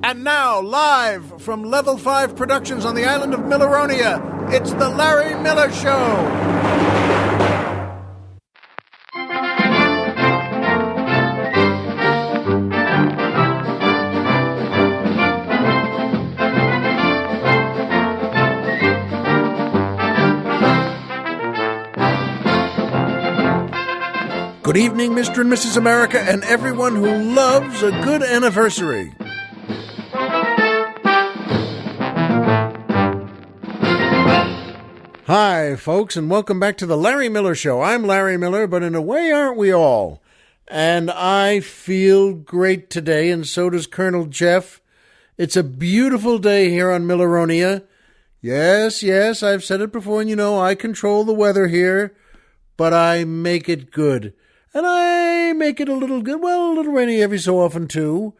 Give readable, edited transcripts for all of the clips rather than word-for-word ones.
And now, live from Level 5 Productions on the island of Milleronia, it's The Larry Miller Show. Good evening, Mr. and Mrs. America, and everyone who loves a good anniversary. Hi, folks, and welcome back to the Larry Miller Show. I'm Larry Miller, but in a way, aren't we all? And I feel great today, and so does Colonel Jeff. It's a beautiful day here on Milleronia. Yes, I've said it before, and you know, I control the weather here, but I make it good. And I make it a little good, well, a little rainy every so often, too.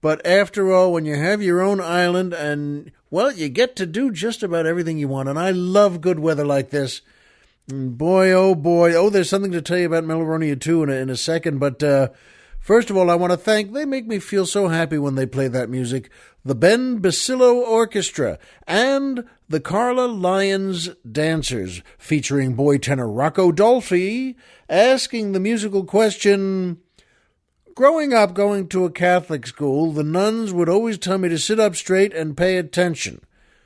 But after all, when you have your own island and, well, you get to do just about everything you want. And I love good weather like this. And boy, there's something to tell you about Milleronia, too, in a second. But first of all, I want to thank, they make me feel so happy when they play that music, the Ben Basilio Orchestra and the Carla Lyons Dancers, featuring boy tenor Rocco Dolphy, asking the musical question, growing up going to a Catholic school, the nuns would always tell me to sit up straight and pay attention.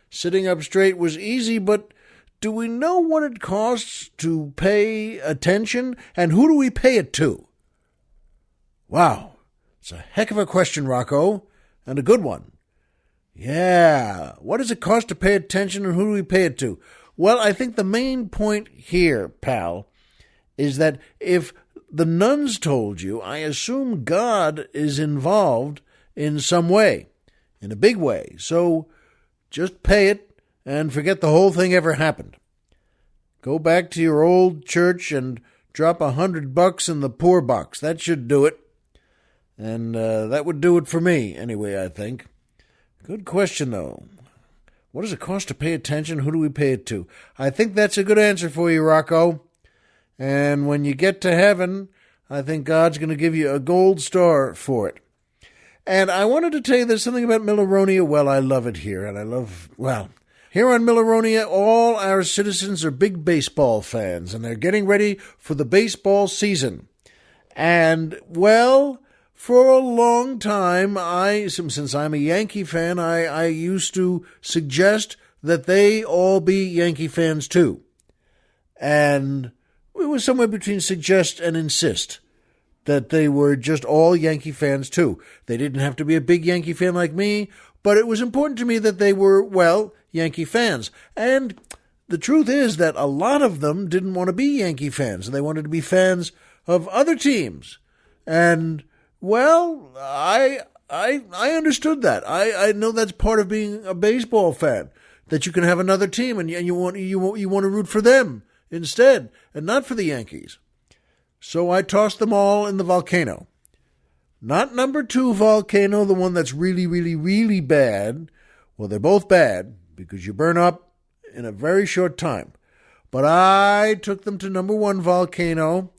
Sitting up straight was easy, but do we know what it costs to pay attention, and who do we pay it to? Wow, it's a heck of a question, Rocco, and a good one. Yeah, what does it cost to pay attention, and who do we pay it to? Well, I think the main point here, pal, is that if the nuns told you, I assume God is involved in some way, in a big way. So just pay it and forget the whole thing ever happened. Go back to your old church and drop $100 in the poor box. That should do it. And that would do it for me, anyway, I think. Good question, though. What does it cost to pay attention? Who do we pay it to? I think that's a good answer for you, Rocco. And when you get to heaven, I think God's going to give you a gold star for it. And I wanted to tell you there's something about Milleronia. Well, I love it here. And here on Milleronia, all our citizens are big baseball fans. And they're getting ready for the baseball season. And, well, for a long time, since I'm a Yankee fan, I used to suggest that they all be Yankee fans too. And it was somewhere between suggest and insist that they were just all Yankee fans too. They didn't have to be a big Yankee fan like me, but it was important to me that they were, well, Yankee fans. And the truth is that a lot of them didn't want to be Yankee fans. They wanted to be fans of other teams. And, well, I understood that. I know that's part of being a baseball fan, that you can have another team and you want to root for them instead, and not for the Yankees. So I tossed them all in the volcano. Not number 2 volcano, the one that's really, really, really bad. Well, they're both bad because you burn up in a very short time. But I took them to number 1 volcano,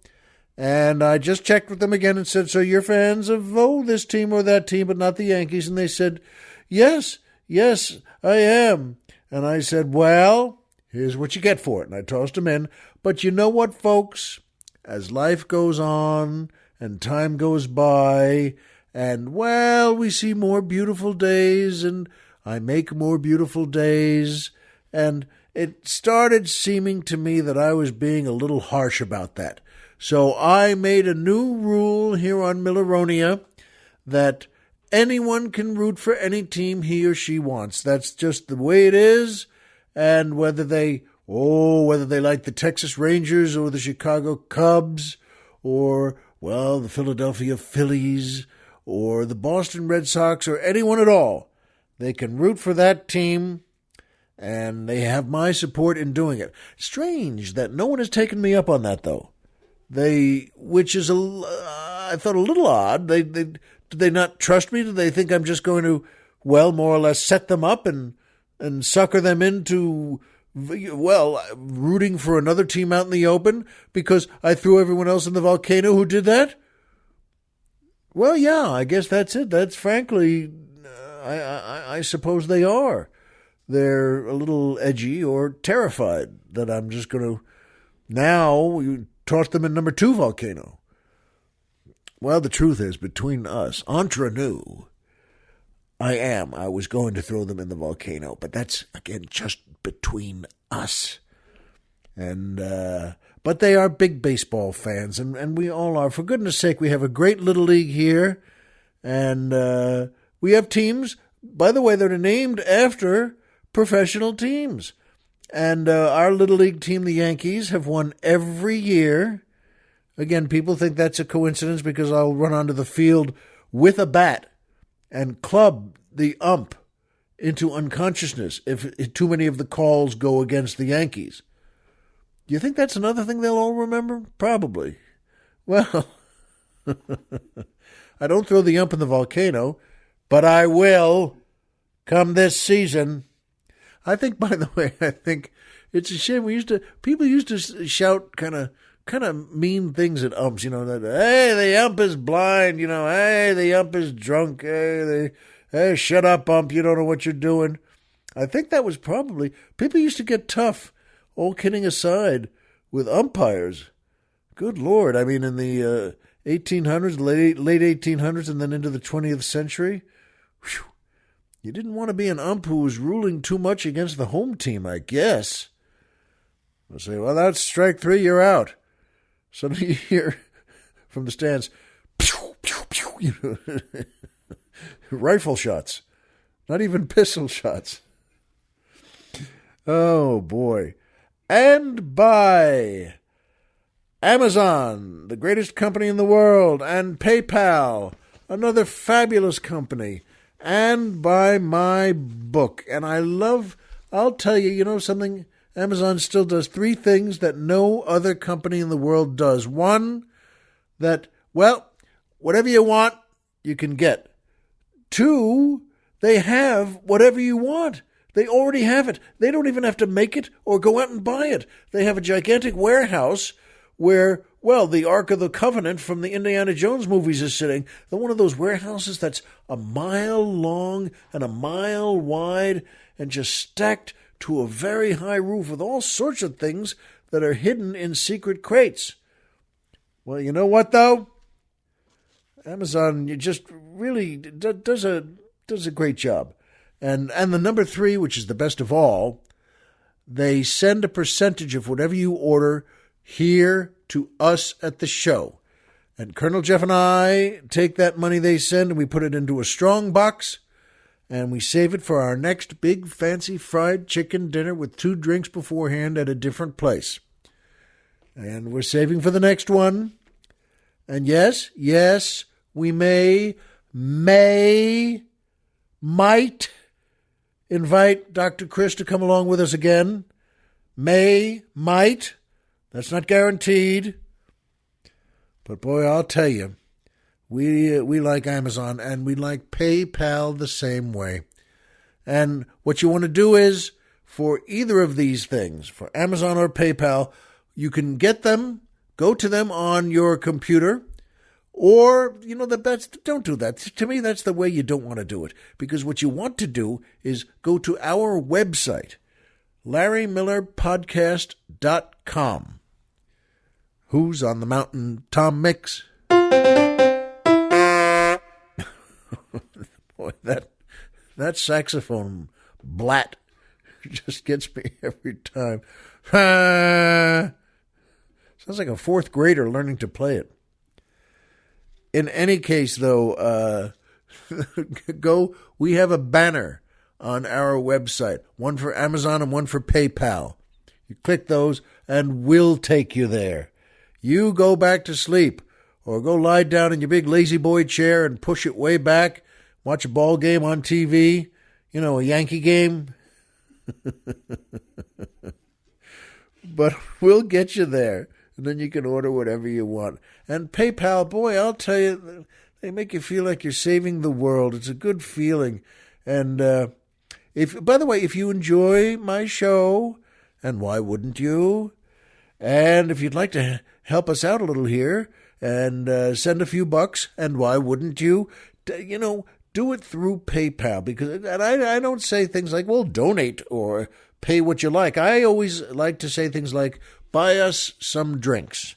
and I just checked with them again and said, so you're fans of, this team or that team, but not the Yankees? And they said, yes, I am. And I said, well, here's what you get for it. And I tossed them in. But you know what, folks? As life goes on and time goes by and, well, we see more beautiful days and I make more beautiful days, and it started seeming to me that I was being a little harsh about that. So I made a new rule here on Milleronia that anyone can root for any team he or she wants. That's just the way it is. And whether they like the Texas Rangers or the Chicago Cubs or, well, the Philadelphia Phillies or the Boston Red Sox or anyone at all, they can root for that team, and they have my support in doing it. Strange that no one has taken me up on that, though. Which is, I thought, a little odd. Did they not trust me? Do they think I'm just going to, well, more or less set them up and sucker them into, well, rooting for another team out in the open because I threw everyone else in the volcano who did that? Well, yeah, I guess that's it. That's frankly, I suppose they are. They're a little edgy or terrified that I'm just going to now toss them in number 2 volcano. Well, the truth is, between us, entre nous, I was going to throw them in the volcano, but that's, again, just between us. And but they are big baseball fans, and we all are. For goodness sake, we have a great little league here, and we have teams, by the way, that are named after professional teams. And our little league team, the Yankees, have won every year. Again, people think that's a coincidence because I'll run onto the field with a bat and club the ump into unconsciousness if too many of the calls go against the Yankees. Do you think that's another thing they'll all remember? Probably. Well, I don't throw the ump in the volcano, but I will come this season. I think, by the way, it's a shame. People used to shout kind of mean things at umps, that, hey, the ump is blind, hey, the ump is drunk, hey, shut up, ump, you don't know what you're doing. I think that was probably, people used to get tough, all kidding aside, with umpires. Good Lord, I mean, in the 1800s, late 1800s, and then into the 20th century, whew, you didn't want to be an ump who was ruling too much against the home team, I guess. They'll say, well, that's strike 3, you're out. Suddenly you hear from the stands, pew, pew, pew, rifle shots, not even pistol shots. Oh, boy. And by Amazon, the greatest company in the world, and PayPal, another fabulous company, and by my book. And I'll tell you, something, Amazon still does 3 things that no other company in the world does. One, that, well, whatever you want, you can get. 2, they have whatever you want. They already have it. They don't even have to make it or go out and buy it. They have a gigantic warehouse where, well, the Ark of the Covenant from the Indiana Jones movies is sitting. They're one of those warehouses that's a mile long and a mile wide and just stacked to a very high roof with all sorts of things that are hidden in secret crates. Well, you know what, though? Amazon just really does a great job. And the number 3, which is the best of all, they send a percentage of whatever you order here to us at the show. And Colonel Jeff and I take that money they send and we put it into a strong box and we save it for our next big fancy fried chicken dinner with 2 drinks beforehand at a different place. And we're saving for the next one. And yes, we might invite Dr. Chris to come along with us again. Might. That's not guaranteed. But boy, I'll tell you, we like Amazon and we like PayPal the same way. And what you want to do is, for either of these things, for Amazon or PayPal, you can get them, go to them on your computer, or, don't do that. To me, that's the way you don't want to do it. Because what you want to do is go to our website, LarryMillerPodcast.com. Who's on the mountain, Tom Mix? Boy, that saxophone blat just gets me every time. Sounds like a 4th grader learning to play it. In any case, though, we have a banner on our website, one for Amazon and one for PayPal. You click those and we'll take you there. You go back to sleep or go lie down in your big lazy boy chair and push it way back, watch a ball game on TV, a Yankee game. But we'll get you there. And then you can order whatever you want. And PayPal, boy, I'll tell you, they make you feel like you're saving the world. It's a good feeling. And by the way, if you enjoy my show, and why wouldn't you? And if you'd like to help us out a little here and send a few bucks, and why wouldn't you? do it through PayPal, because and I don't say things like, well, donate or pay what you like. I always like to say things like, buy us some drinks.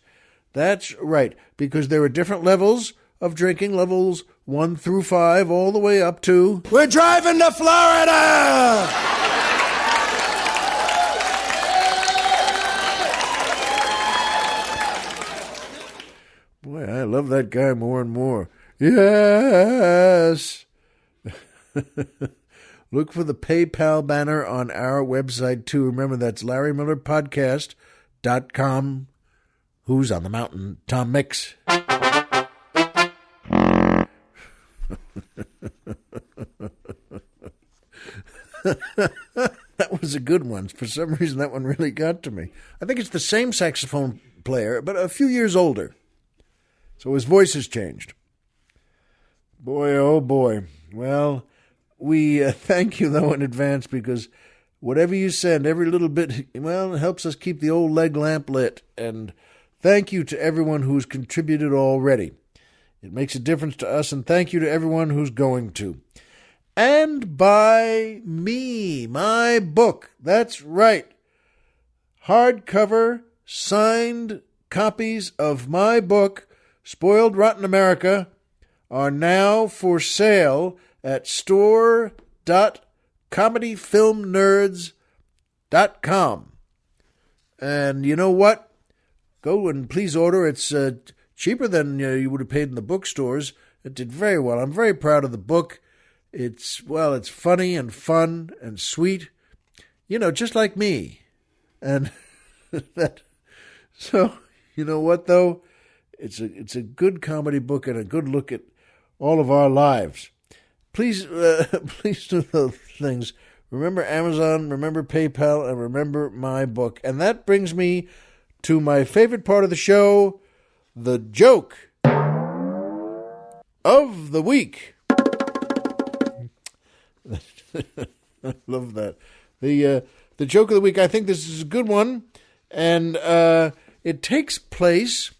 That's right, because there are different levels of drinking, levels 1 through 5, all the way up to, we're driving to Florida! Boy, I love that guy more and more. Yes! Look for the PayPal banner on our website, too. Remember, that's LarryMillerPodcast.com. Who's on the mountain? Tom Mix. That was a good one. For some reason, that one really got to me. I think it's the same saxophone player, but a few years older. So his voice has changed. Boy, oh boy. Well, we thank you, though, in advance, because whatever you send, every little bit, well, it helps us keep the old leg lamp lit. And thank you to everyone who's contributed already. It makes a difference to us, and thank you to everyone who's going to. And buy me my book. That's right. Hardcover, signed copies of my book, Spoiled Rotten America, are now for sale at store.comedyfilmnerds.com. And you know what? Go and please order. It's cheaper than you would have paid in the bookstores. It did very well. I'm very proud of the book. It's funny and fun and sweet. You know, just like me. And so, you know what, though? It's a good comedy book and a good look at all of our lives. Please do those things. Remember Amazon, remember PayPal, and remember my book. And that brings me to my favorite part of the show, the joke of the week. I love that. The joke of the week, I think this is a good one. And it takes place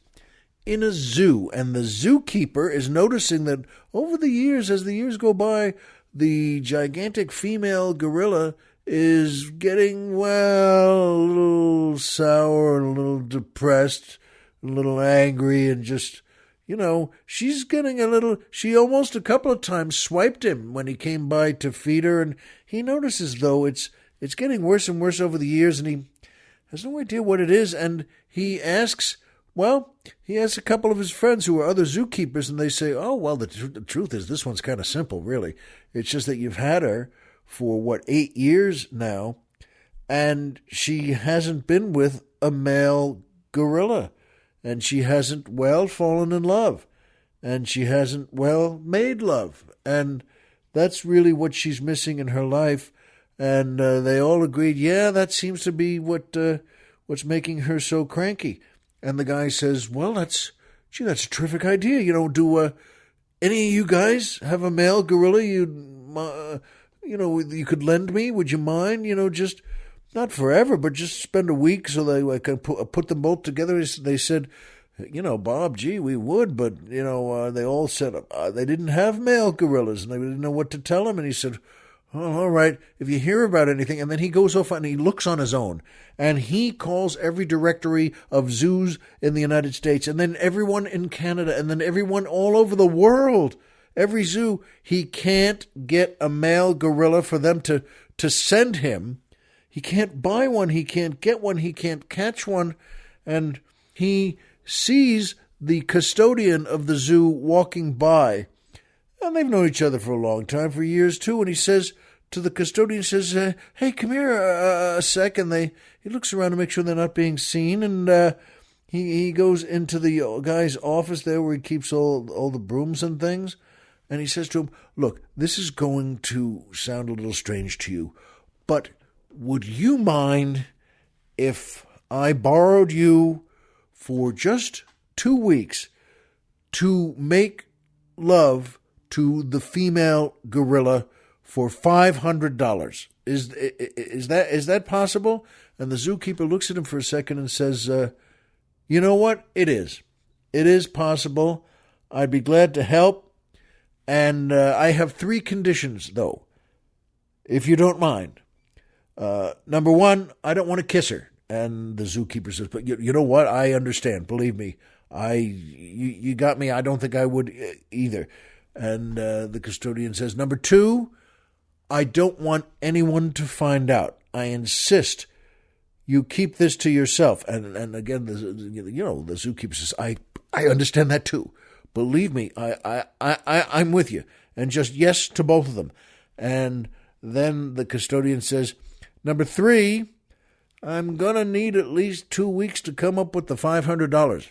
in a zoo, and the zookeeper is noticing that over the years, as the years go by, the gigantic female gorilla is getting, well, a little sour, a little depressed, a little angry, and just, you know, she's getting a little, she almost a couple of times swiped him when he came by to feed her, and he notices, though, it's getting worse and worse over the years, and he has no idea what it is, and he asks a couple of his friends who are other zookeepers, and they say, oh, well, the truth is this one's kind of simple, really. It's just that you've had her for, 8 years now, and she hasn't been with a male gorilla, and she hasn't, fallen in love, and she hasn't, made love, and that's really what she's missing in her life, and they all agreed, yeah, that seems to be what's making her so cranky. And the guy says, well, that's a terrific idea. You know, do any of you guys have a male gorilla you could lend me? Would you mind? You know, just not forever, but just spend a week so I could put them both together. They said, you know, Bob, gee, we would, but, you know, they all said they didn't have male gorillas and they didn't know what to tell him. And he said, oh, all right, if you hear about anything. And then he goes off and he looks on his own. And he calls every directory of zoos in the United States, and then everyone in Canada, and then everyone all over the world. Every zoo. He can't get a male gorilla for them to send him. He can't buy one. He can't get one. He can't catch one. And he sees the custodian of the zoo walking by. And they've known each other for a long time, for years too. And he says to the custodian, says, hey, come here a sec. And he looks around to make sure they're not being seen. And he goes into the guy's office there where he keeps all the brooms and things. And he says to him, look, this is going to sound a little strange to you, but would you mind if I borrowed you for just 2 weeks to make love to the female gorilla for $500? Is that possible? And the zookeeper looks at him for a second and says, you know what? It is. It is possible. I'd be glad to help. And I have 3 conditions, though, if you don't mind. Number 1, I don't want to kiss her. And the zookeeper says, but you know what? I understand. Believe me. You got me. I don't think I would either. And the custodian says, number 2, I don't want anyone to find out. I insist you keep this to yourself. And again, the zookeeper says, I understand that too. Believe me, I'm with you. And just yes to both of them. And then the custodian says, number 3, I'm going to need at least 2 weeks to come up with the $500.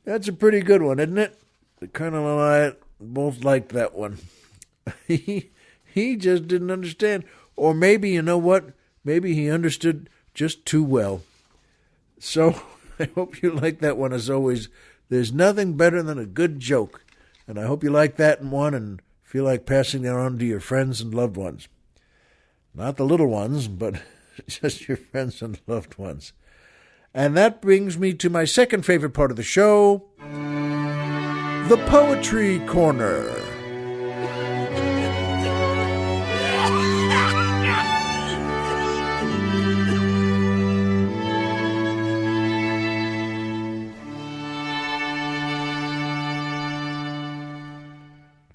That's a pretty good one, isn't it? The Colonel and I both liked that one. He just didn't understand. Or maybe, you know what? Maybe he understood just too well. So I hope you like that one as always. There's nothing better than a good joke. And I hope you like that one and feel like passing it on to your friends and loved ones. Not the little ones, but just your friends and loved ones. And that brings me to my second favorite part of the show, the Poetry Corner.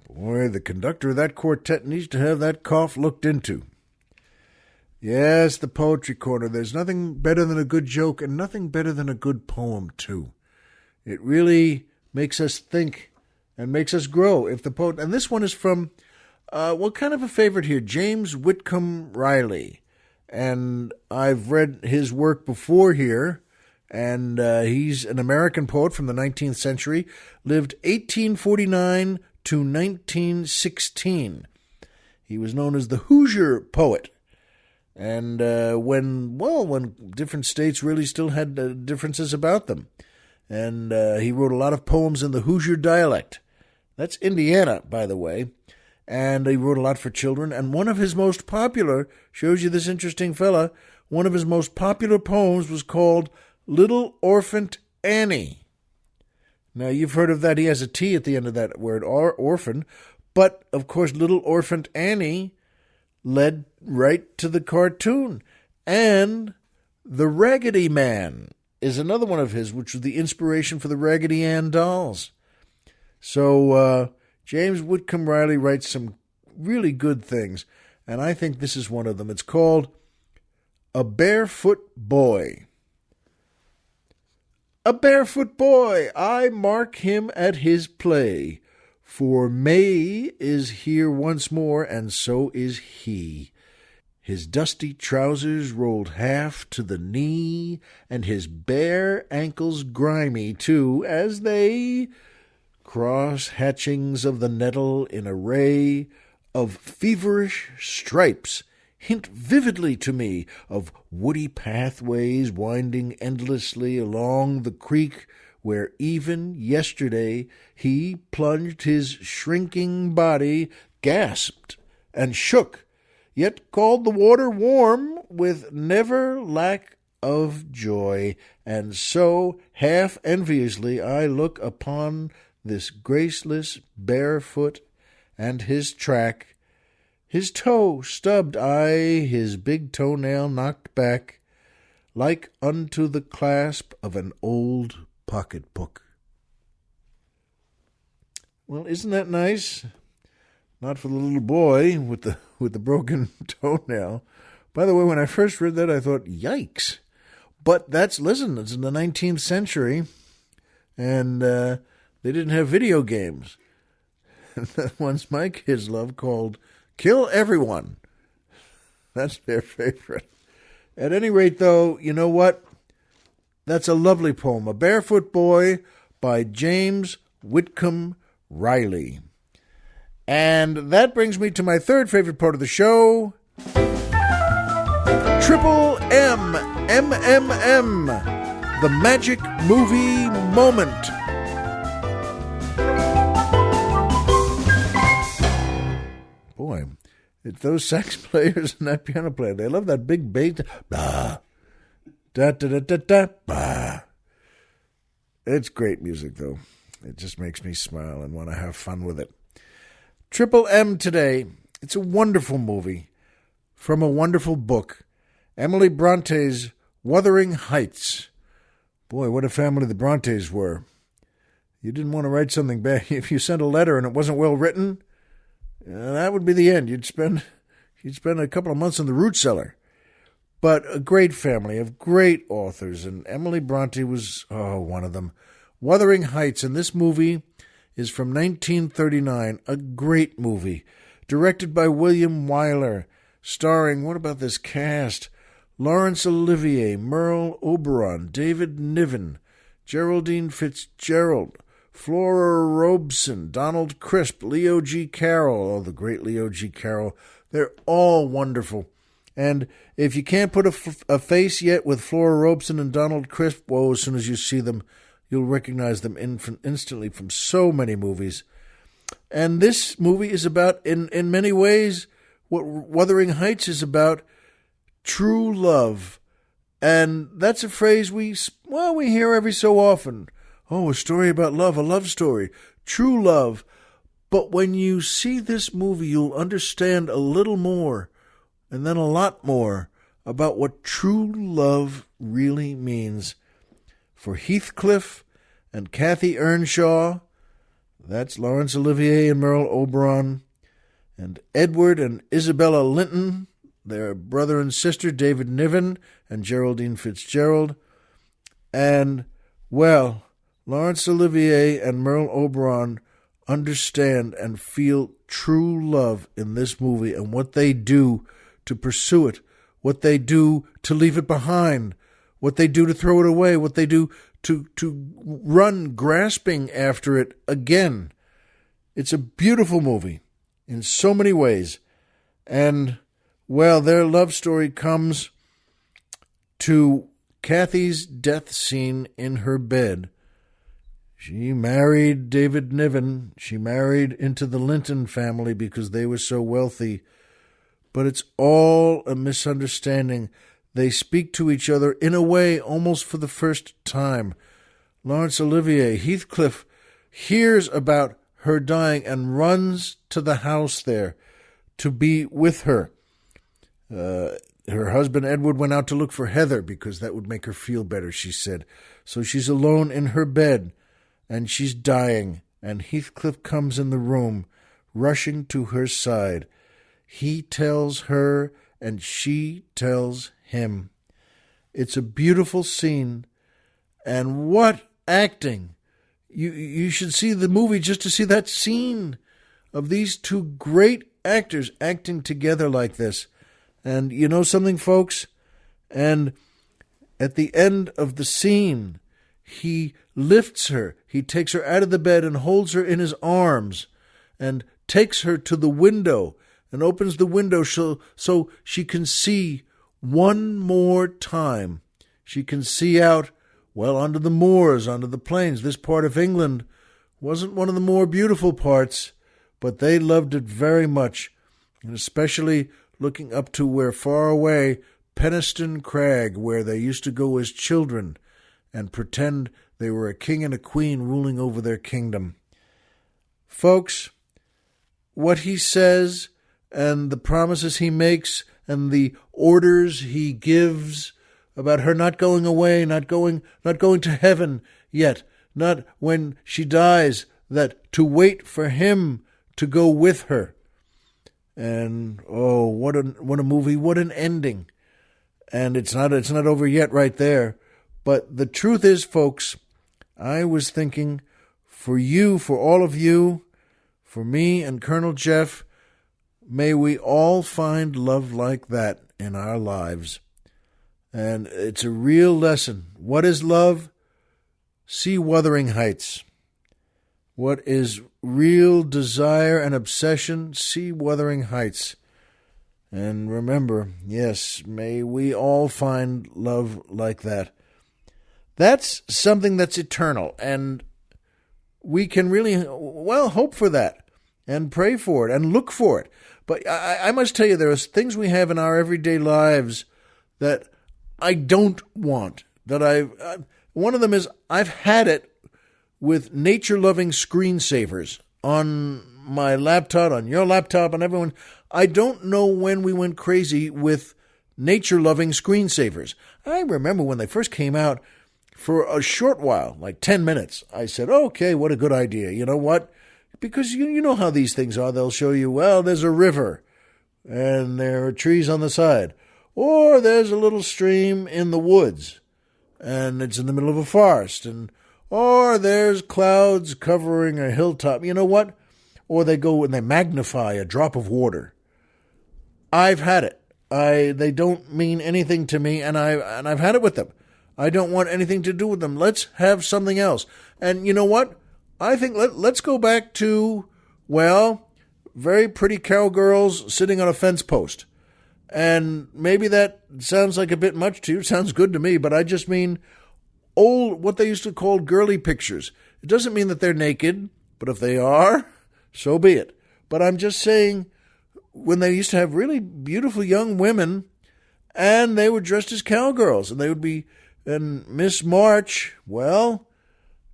Boy, the conductor of that quartet needs to have that cough looked into. Yes, the Poetry Corner. There's nothing better than a good joke and nothing better than a good poem, too. It really makes us think and makes us grow. If the poet, and this one is from, kind of a favorite here, James Whitcomb Riley. And I've read his work before here, and he's an American poet from the 19th century, lived 1849 to 1916. He was known as the Hoosier poet. And when different states really still had differences about them. And he wrote a lot of poems in the Hoosier dialect. That's Indiana, by the way. And he wrote a lot for children. And one of his most popular, shows you this interesting fella, one of his most popular poems was called Little Orphant Annie. Now, you've heard of that. He has a T at the end of that word, orphan. But, of course, Little Orphant Annie led right to the cartoon. And The Raggedy Man is another one of his, which was the inspiration for the Raggedy Ann dolls. So James Whitcomb Riley writes some really good things, and I think this is one of them. It's called A Barefoot Boy. A barefoot boy, I mark him at his play. For May is here once more, and so is he. His dusty trousers rolled half to the knee, and his bare ankles grimy, too, as they cross hatchings of the nettle in array of feverish stripes hint vividly to me of woody pathways winding endlessly along the creek where even yesterday he plunged his shrinking body, gasped and shook, yet called the water warm with never lack of joy. And so, half enviously, I look upon this graceless barefoot and his track, his toe stubbed, his big toenail knocked back, like unto the clasp of an old pocketbook. Well, isn't that nice? Not for the little boy with the broken toenail. By the way, when I first read that, I thought, yikes. But it's in the 19th century, and they didn't have video games. That one's my kids love called Kill Everyone. That's their favorite. At any rate, though, you know what? That's a lovely poem, A Barefoot Boy by James Whitcomb Riley. And that brings me to my third favorite part of the show, Triple M, MMM, the Magic Movie Moment. Boy, it's those sax players and that piano player. They love that big bass. Bah. Da da da da da. Bah. It's great music, though. It just makes me smile and want to have fun with it. Triple M today. It's a wonderful movie from a wonderful book. Emily Bronte's Wuthering Heights. Boy, what a family the Brontes were. You didn't want to write something back. If you sent a letter and it wasn't well written, that would be the end. You'd spend a couple of months in the root cellar. But a great family of great authors, and Emily Bronte was one of them. Wuthering Heights, and this movie is from 1939, a great movie, directed by William Wyler, starring, what about this cast? Laurence Olivier, Merle Oberon, David Niven, Geraldine Fitzgerald, Flora Robeson, Donald Crisp, Leo G. Carroll, the great Leo G. Carroll. They're all wonderful. And if you can't put a face yet with Flora Robeson and Donald Crisp, as soon as you see them, you'll recognize them instantly from so many movies. And this movie is about, in many ways, what Wuthering Heights is about, true love. And that's a phrase we hear every so often. Oh, a story about love, a love story, true love. But when you see this movie, you'll understand a little more, and then a lot more, about what true love really means. For Heathcliff and Kathy Earnshaw, that's Laurence Olivier and Merle Oberon, and Edward and Isabella Linton, their brother and sister, David Niven and Geraldine Fitzgerald, and, Laurence Olivier and Merle Oberon understand and feel true love in this movie and what they do to pursue it, what they do to leave it behind, what they do to throw it away, what they do to run grasping after it again. It's a beautiful movie in so many ways. And, their love story comes to Kathy's death scene in her bed. She married David Niven. She married into the Linton family because they were so wealthy. But it's all a misunderstanding. They speak to each other in a way almost for the first time. Laurence Olivier, Heathcliff, hears about her dying and runs to the house there to be with her. Her husband Edward went out to look for Heather because that would make her feel better, she said. So she's alone in her bed and she's dying, and Heathcliff comes in the room, rushing to her side. He tells her, and she tells him. It's a beautiful scene, and what acting! You should see the movie just to see that scene of these two great actors acting together like this. And you know something, folks? And at the end of the scene, he lifts her. He takes her out of the bed and holds her in his arms and takes her to the window and opens the window so she can see one more time. She can see out, onto the moors, onto the plains. This part of England wasn't one of the more beautiful parts, but they loved it very much, and especially looking up to where far away Penistone Crag, where they used to go as children and pretend they were a king and a queen ruling over their kingdom. Folks, what he says and the promises he makes and the orders he gives about her not going away, not going to heaven yet, not when she dies, that to wait for him to go with her. And what a movie, what an ending. And it's not over yet right there. But the truth is, folks, I was thinking for you, for all of you, for me and Colonel Jeff, may we all find love like that in our lives. And it's a real lesson. What is love? See Wuthering Heights. What is real desire and obsession? See Wuthering Heights. And remember, yes, may we all find love like that. That's something that's eternal, and we can really, hope for that and pray for it and look for it. But I must tell you, there are things we have in our everyday lives that I don't want. One of them is I've had it with nature-loving screensavers on my laptop, on your laptop, on everyone. I don't know when we went crazy with nature-loving screensavers. I remember when they first came out, for a short while, like 10 minutes, I said, okay, what a good idea. You know what? Because you know how these things are. They'll show you, well, there's a river, and there are trees on the side. Or there's a little stream in the woods, and it's in the middle of a forest. Or there's clouds covering a hilltop. You know what? Or they go and they magnify a drop of water. I've had it. They don't mean anything to me, and I've had it with them. I don't want anything to do with them. Let's have something else. And you know what? I think let's go back to, well, very pretty cowgirls sitting on a fence post. And maybe that sounds like a bit much to you. It sounds good to me, but I just mean old, what they used to call girly pictures. It doesn't mean that they're naked, but if they are, so be it. But I'm just saying, when they used to have really beautiful young women, and they were dressed as cowgirls, and they would be, and Miss March, well,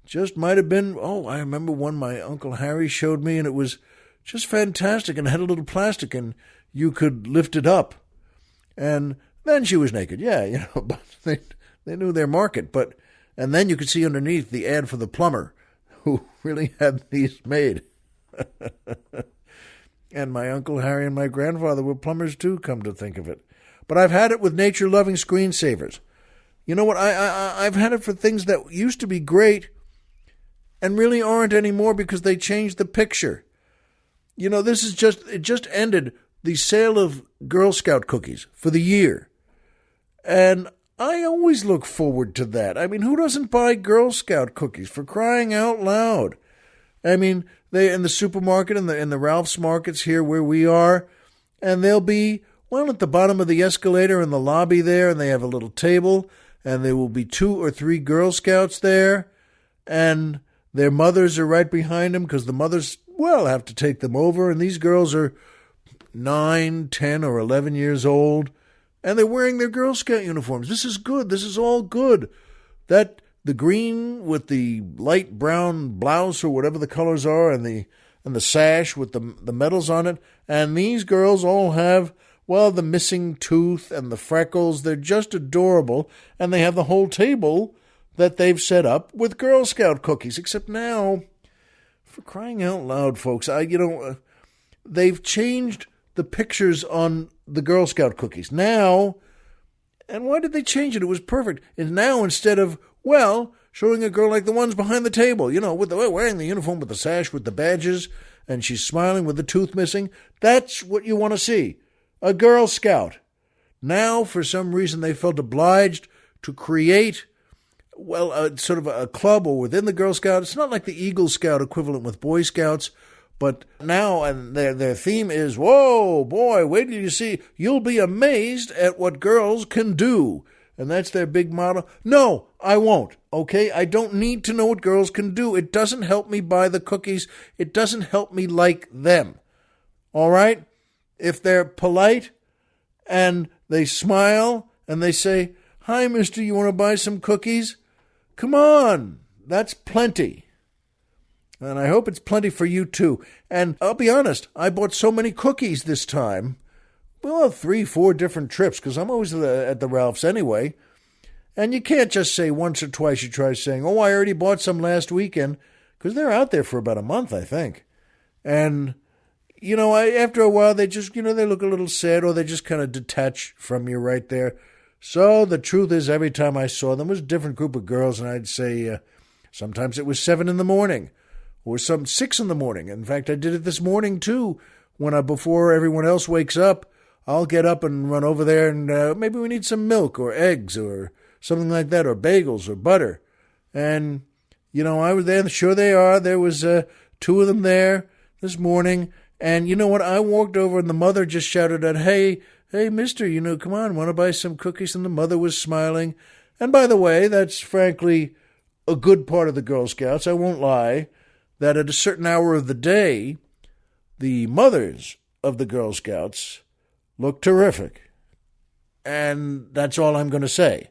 just might have been, I remember one my Uncle Harry showed me, and it was just fantastic, and had a little plastic, and you could lift it up. And then she was naked, yeah, but they knew their market. And then you could see underneath the ad for the plumber, who really had these made. And my Uncle Harry and my grandfather were plumbers too, come to think of it. But I've had it with nature-loving screensavers. You know what? I've had it for things that used to be great and really aren't anymore because they changed the picture. You know, it just ended the sale of Girl Scout cookies for the year. And I always look forward to that. I mean, who doesn't buy Girl Scout cookies, for crying out loud? I mean, they in the supermarket, in the Ralph's markets here where we are, and they'll be, well, at the bottom of the escalator in the lobby there, and they have a little table, and there will be 2 or 3 Girl Scouts there, and their mothers are right behind them because the mothers, well, have to take them over, and these girls are 9, 10, or 11 years old, and they're wearing their Girl Scout uniforms. This is good. This is all good. That the green with the light brown blouse or whatever the colors are, and the sash with the medals on it, and these girls all have, well, the missing tooth and the freckles. They're just adorable, and they have the whole table that they've set up with Girl Scout cookies. Except now, for crying out loud, folks, they've changed the pictures on the Girl Scout cookies. Now, and why did they change it? It was perfect. And now, instead of, well, showing a girl like the ones behind the table, wearing the uniform with the sash with the badges, and she's smiling with the tooth missing, that's what you want to see. A Girl Scout. Now, for some reason, they felt obliged to create, well, sort of a club or within the Girl Scout. It's not like the Eagle Scout equivalent with Boy Scouts, but now, and their theme is, whoa, boy, wait till you see, you'll be amazed at what girls can do. And that's their big motto. No, I won't, okay? I don't need to know what girls can do. It doesn't help me buy the cookies. It doesn't help me like them, all right? If they're polite and they smile and they say, hi, mister, you want to buy some cookies? Come on, that's plenty. And I hope it's plenty for you, too. And I'll be honest, I bought so many cookies this time. Well, 3, 4 different trips, because I'm always at the Ralph's anyway. And you can't just say once or twice. You try saying, I already bought some last weekend, because they're out there for about a month, I think. And, after a while, they just, they look a little sad, or they just kind of detach from you right there. So the truth is, every time I saw them, it was a different group of girls, and I'd say sometimes it was 7 in the morning. Or some 6 in the morning. In fact, I did it this morning, too. Before everyone else wakes up, I'll get up and run over there, and maybe we need some milk or eggs or something like that, or bagels or butter. And, I was there, and sure they are. There was 2 of them there this morning. And you know what? I walked over, and the mother just shouted out, hey, mister, come on, want to buy some cookies? And the mother was smiling. And by the way, that's frankly a good part of the Girl Scouts. I won't lie. That at a certain hour of the day, the mothers of the Girl Scouts look terrific. And that's all I'm going to say.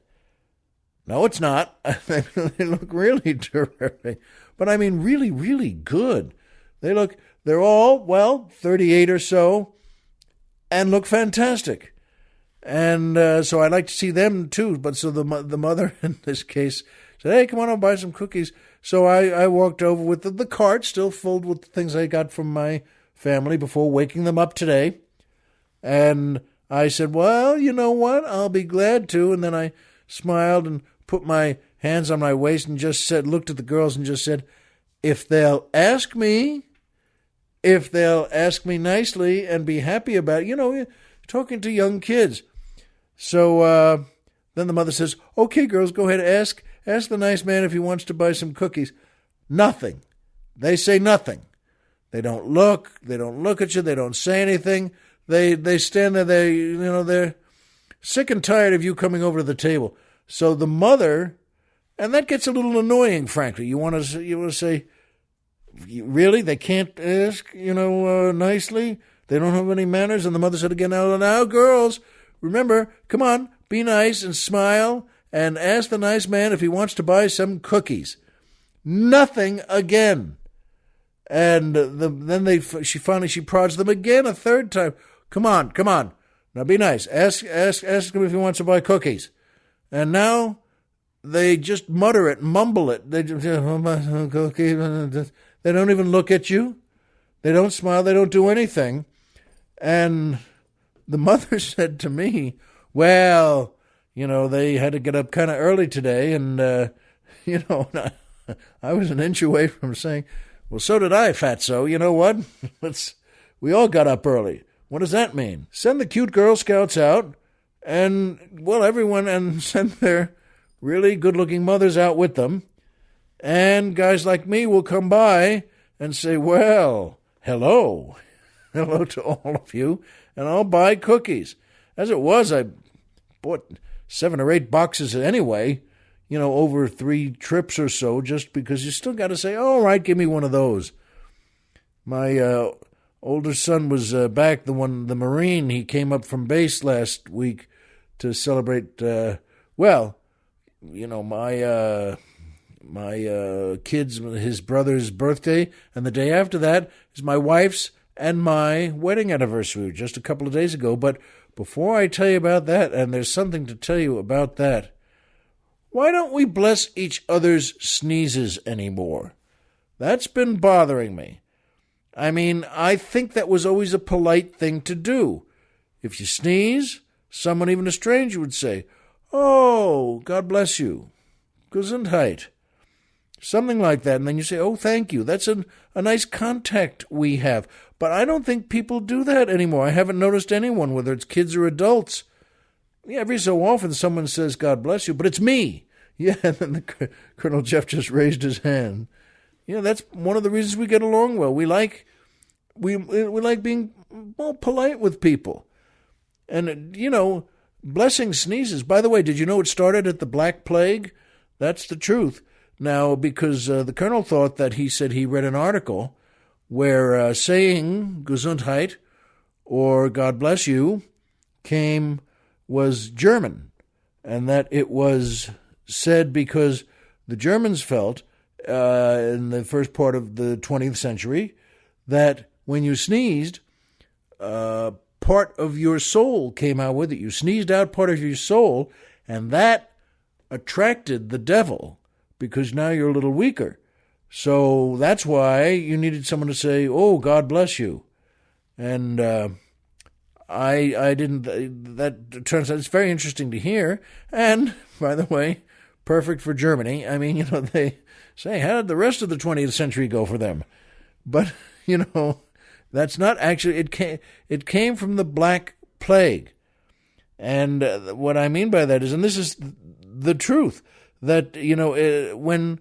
No, it's not. They look really terrific. But I mean really, really good. They're all, 38 or so, and look fantastic. And so I like to see them too. But so the mother in this case said, "Hey, come on, I'll buy some cookies." So I walked over with the cart still filled with the things I got from my family before waking them up today. And I said, "Well, you know what? I'll be glad to." And then I smiled and put my hands on my waist and looked at the girls and just said, if they'll ask me nicely and be happy about it, you're talking to young kids. So then the mother says, "Okay, girls, go ahead, ask the nice man if he wants to buy some cookies." Nothing. They say nothing. They don't look at you, they don't say anything. They stand there, they're sick and tired of you coming over to the table. So the mother, and that gets a little annoying, frankly. You want to say, really? They can't ask, nicely? They don't have any manners? And the mother said again, now, girls, remember, come on, be nice and smile and ask the nice man if he wants to buy some cookies. Nothing again. And then she prods them again a third time. Come on. Now be nice. Ask him if he wants to buy cookies. And now they just mutter it, mumble it. They don't even look at you. They don't smile. They don't do anything. And the mother said to me, "Well, they had to get up kind of early today." And, I was an inch away from saying, "Well, so did I, fatso. You know what? We all got up early. What does that mean? Send the cute Girl Scouts out and send their really good-looking mothers out with them. And guys like me will come by and say, well, hello to all of you, and I'll buy cookies." As it was, I bought 7 or 8 boxes anyway, over 3 trips or so, just because you still got to say, "All right, give me one of those." My older son was back, the Marine. He came up from base last week to celebrate, my kids, his brother's birthday, and the day after that is my wife's and my wedding anniversary, just a couple of days ago. But before I tell you about that, and there's something to tell you about that, why don't we bless each other's sneezes anymore? That's been bothering me. I mean, I think that was always a polite thing to do. If you sneeze, someone, even a stranger, would say, "Oh, God bless you. Gesundheit." Something like that. And then you say, "Oh, thank you. That's a nice contact we have." But I don't think people do that anymore. I haven't noticed anyone, whether it's kids or adults. Yeah, every so often someone says, "God bless you," but it's me. Yeah, and then Colonel Jeff just raised his hand. That's one of the reasons we get along well. We like being more polite with people. And, blessing sneezes. By the way, did you know it started at the Black Plague? That's the truth. Now, because the colonel thought that he said he read an article where saying Gesundheit or God bless you was German, and that it was said because the Germans felt in the first part of the 20th century that when you sneezed, part of your soul came out with it. You sneezed out part of your soul, and that attracted the devil because now you're a little weaker. So that's why you needed someone to say, "Oh, God bless you." And I didn't. That turns out it's very interesting to hear. And, by the way, perfect for Germany. I mean, they say, how did the rest of the 20th century go for them? But, that's not actually, it came from the Black Plague. And what I mean by that is, and this is the truth, that, when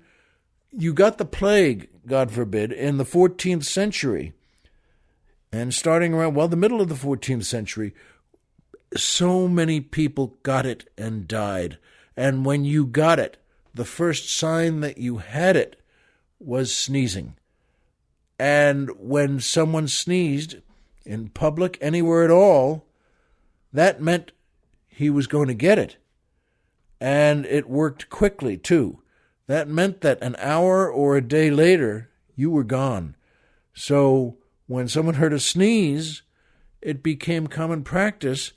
you got the plague, God forbid, in the 14th century, and starting around, the middle of the 14th century, so many people got it and died. And when you got it, the first sign that you had it was sneezing. And when someone sneezed in public, anywhere at all, that meant he was going to get it. And it worked quickly, too. That meant that an hour or a day later, you were gone. So when someone heard a sneeze, it became common practice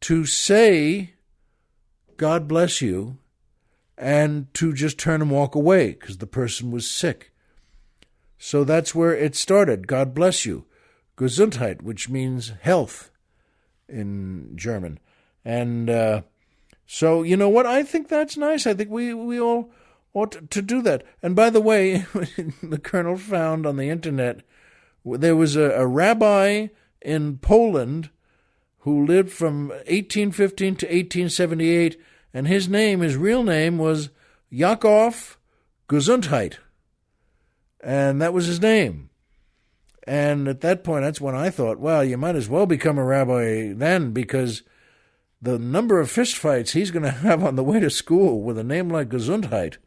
to say, God bless you, and to just turn and walk away because the person was sick. So that's where it started. God bless you. Gesundheit, which means health in German. And so, you know what? I think that's nice. I think we all ought to do that. And by the way, the Colonel found on the internet, there was a rabbi in Poland who lived from 1815 to 1878, and his real name was Yakov Gesundheit. And that was his name. And at that point, that's when I thought, well, you might as well become a rabbi then, because the number of fistfights he's going to have on the way to school with a name like Gesundheit.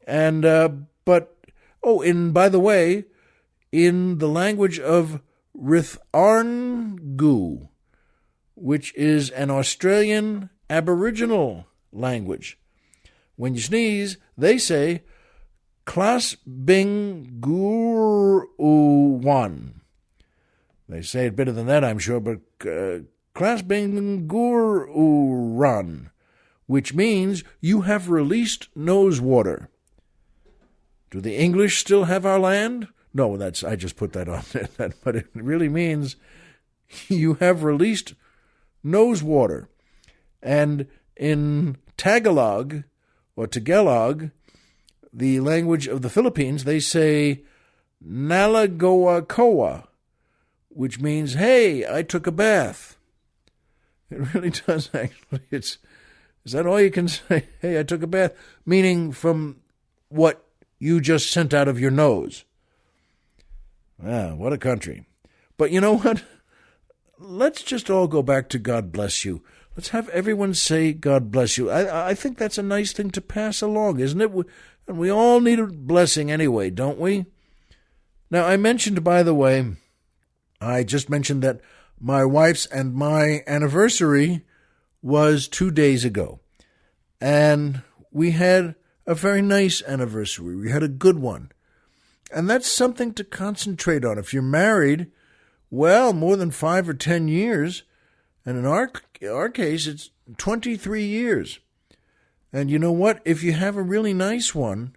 And, by the way, in the language of Ritharngu, which is an Australian Aboriginal language, when you sneeze, they say, Klas Bing Gur-u-wan. They say it better than that, I'm sure, but Klas Bing Gur-u-ran, which means you have released nose water. Do the English still have our land? No, I just put that on there, but it really means you have released nose water. And in Tagalog, or Tagalog, the language of the Philippines, they say Nalagoakoa, which means, hey, I took a bath. It really does, actually. Is that all you can say? Hey, I took a bath, meaning from what you just sent out of your nose. Ah, what a country. But you know what? Let's just all go back to God bless you. Let's have everyone say God bless you. I think that's a nice thing to pass along, isn't it? And we all need a blessing anyway, don't we? Now, I mentioned, by the way, I just mentioned that my wife's and my anniversary was 2 days ago. And we had a very nice anniversary. We had a good one. And that's something to concentrate on. If you're married, well, more than 5 or 10 years, and in our case, it's 23 years. And you know what? If you have a really nice one,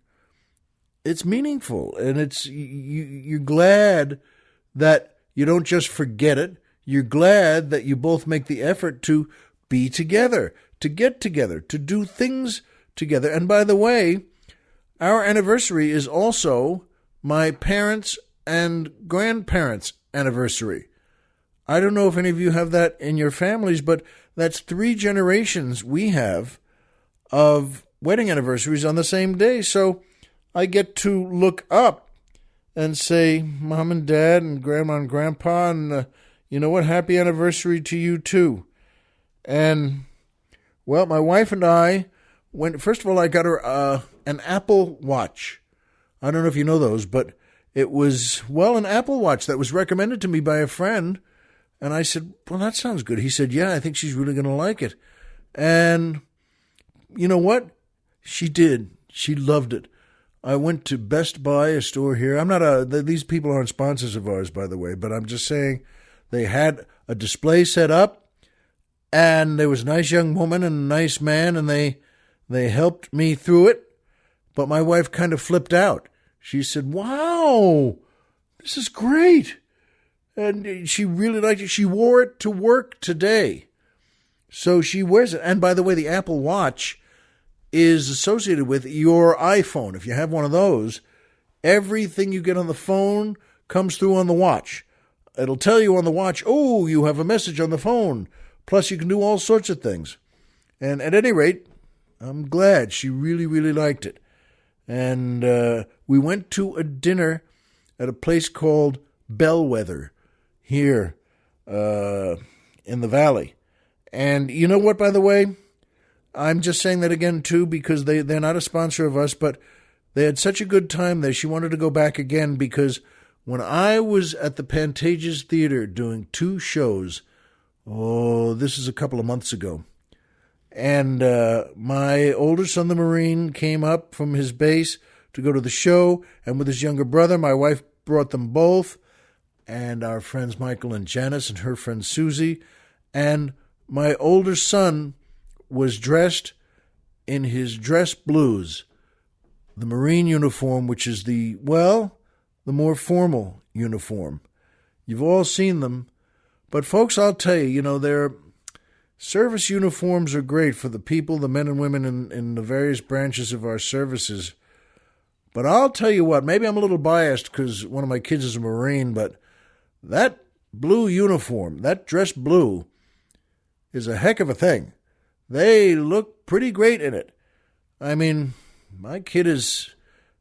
it's meaningful, and you're glad that you don't just forget it. You're glad that you both make the effort to be together, to get together, to do things together. And by the way, our anniversary is also my parents' and grandparents' anniversary. I don't know if any of you have that in your families, but that's 3 generations we have of wedding anniversaries on the same day. So I get to look up and say, Mom and Dad and Grandma and Grandpa, and you know what, happy anniversary to you too. And, well, my wife and I first of all, I got her an Apple Watch. I don't know if you know those, but it was, an Apple Watch that was recommended to me by a friend. And I said, well, that sounds good. He said, yeah, I think she's really going to like it. And you know what? She did. She loved it. I went to Best Buy, a store here. These people aren't sponsors of ours, by the way, but I'm just saying they had a display set up, and there was a nice young woman and a nice man, and they helped me through it. But my wife kind of flipped out. She said, wow, this is great. And she really liked it. She wore it to work today. So she wears it. And by the way, the Apple Watch is associated with your iPhone. If you have one of those, everything you get on the phone comes through on the watch. It'll tell you on the watch, oh, you have a message on the phone. Plus, you can do all sorts of things. And at any rate, I'm glad she really, really liked it. And we went to a dinner at a place called Bellwether here in the valley. And you know what, by the way? I'm just saying that again, too, because they're not a sponsor of us, but they had such a good time there. She wanted to go back again because when I was at the Pantages Theater doing 2 shows, this is a couple of months ago, And my older son, the Marine, came up from his base to go to the show. And with his younger brother, my wife brought them both. And our friends Michael and Janice and her friend Susie. And my older son was dressed in his dress blues, the Marine uniform, which is the more formal uniform. You've all seen them. But folks, I'll tell you, their service uniforms are great for the people, the men and women in the various branches of our services. But I'll tell you what, maybe I'm a little biased because one of my kids is a Marine, but that blue uniform, that dress blue, is a heck of a thing. They look pretty great in it. I mean, my kid is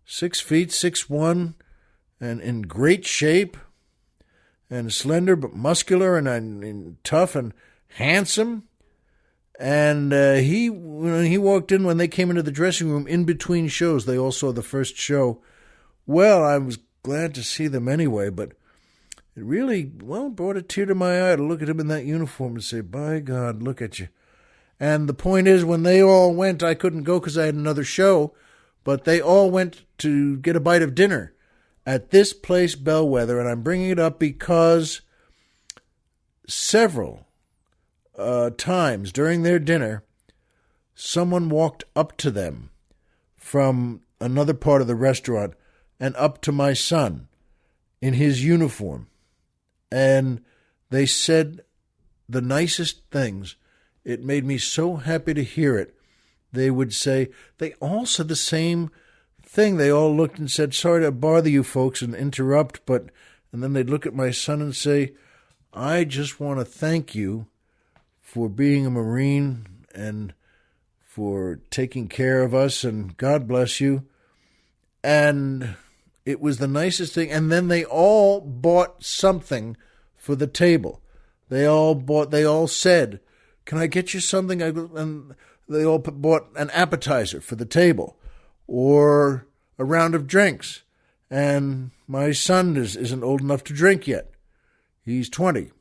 6 feet, 6'1", and in great shape, and slender but muscular, and tough and handsome. And when he walked in, when they came into the dressing room in between shows, they all saw the first show. Well, I was glad to see them anyway, but it really, brought a tear to my eye to look at him in that uniform and say, by God, look at you. And the point is, when they all went, I couldn't go because I had another show, but they all went to get a bite of dinner at this place, Bellwether, and I'm bringing it up because several times during their dinner, someone walked up to them from another part of the restaurant and up to my son in his uniform. And they said the nicest things. It made me so happy to hear it. They would say, they all said the same thing. They all looked and said, sorry to bother you folks and interrupt, and then they'd look at my son and say, I just want to thank you for being a Marine and for taking care of us, and God bless you. And it was the nicest thing. And then they all bought something for the table. They all said, can I get you something? And they all bought an appetizer for the table or a round of drinks. And my son isn't old enough to drink yet. He's 20.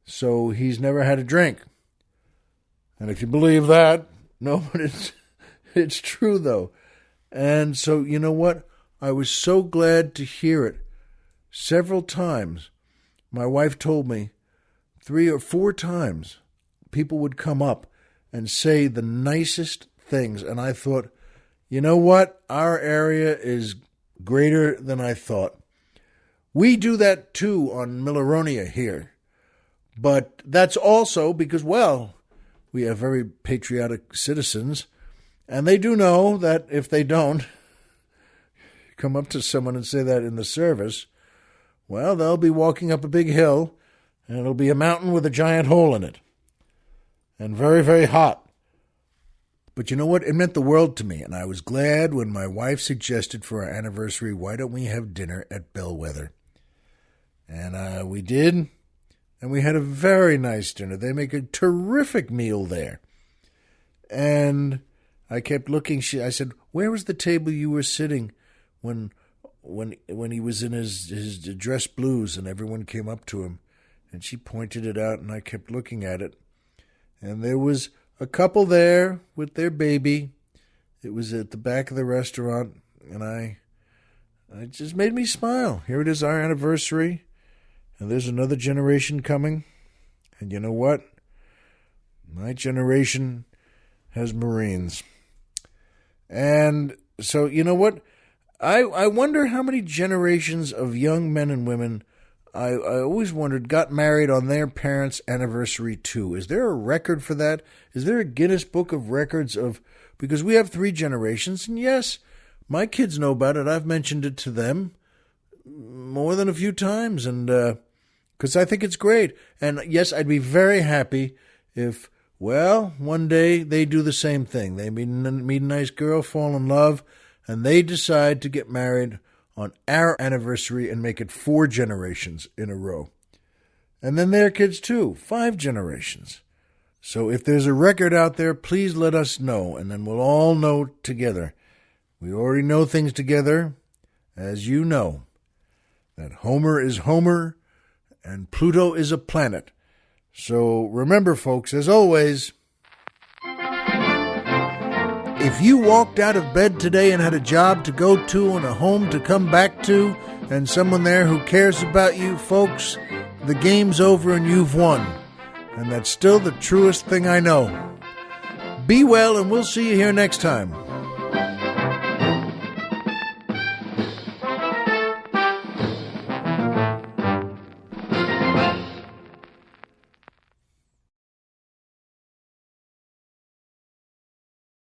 So he's never had a drink. And if you believe that, no, but it's true, though. And so, you know what? I was so glad to hear it. Several times, my wife told me 3 or 4 times, people would come up and say the nicest things. And I thought, you know what? Our area is greater than I thought. We do that, too, on Milleronia here. But that's also because, we have very patriotic citizens, and they do know that if they don't come up to someone and say that in the service, they'll be walking up a big hill, and it'll be a mountain with a giant hole in it, and very, very hot. But you know what? It meant the world to me, and I was glad when my wife suggested for our anniversary, why don't we have dinner at Bellwether? And we did. And we had a very nice dinner. They make a terrific meal there. And I kept looking. I said, where was the table you were sitting when he was in his dress blues and everyone came up to him? And she pointed it out, and I kept looking at it. And there was a couple there with their baby. It was at the back of the restaurant. And it just made me smile. Here it is, our anniversary. And there's another generation coming. And you know what? My generation has Marines. And so, you know what? I wonder how many generations of young men and women, I always wondered, got married on their parents' anniversary too. Is there a record for that? Is there a Guinness Book of Records of... Because we have 3 generations, and yes, my kids know about it. I've mentioned it to them more than a few times, and... because I think it's great. And yes, I'd be very happy if, one day they do the same thing. They meet a nice girl, fall in love, and they decide to get married on our anniversary and make it 4 generations in a row. And then their kids too, 5 generations. So if there's a record out there, please let us know, and then we'll all know together. We already know things together, as you know, that Homer is Homer, and Pluto is a planet. So remember, folks, as always... If you walked out of bed today and had a job to go to and a home to come back to and someone there who cares about you, folks, the game's over and you've won. And that's still the truest thing I know. Be well, and we'll see you here next time.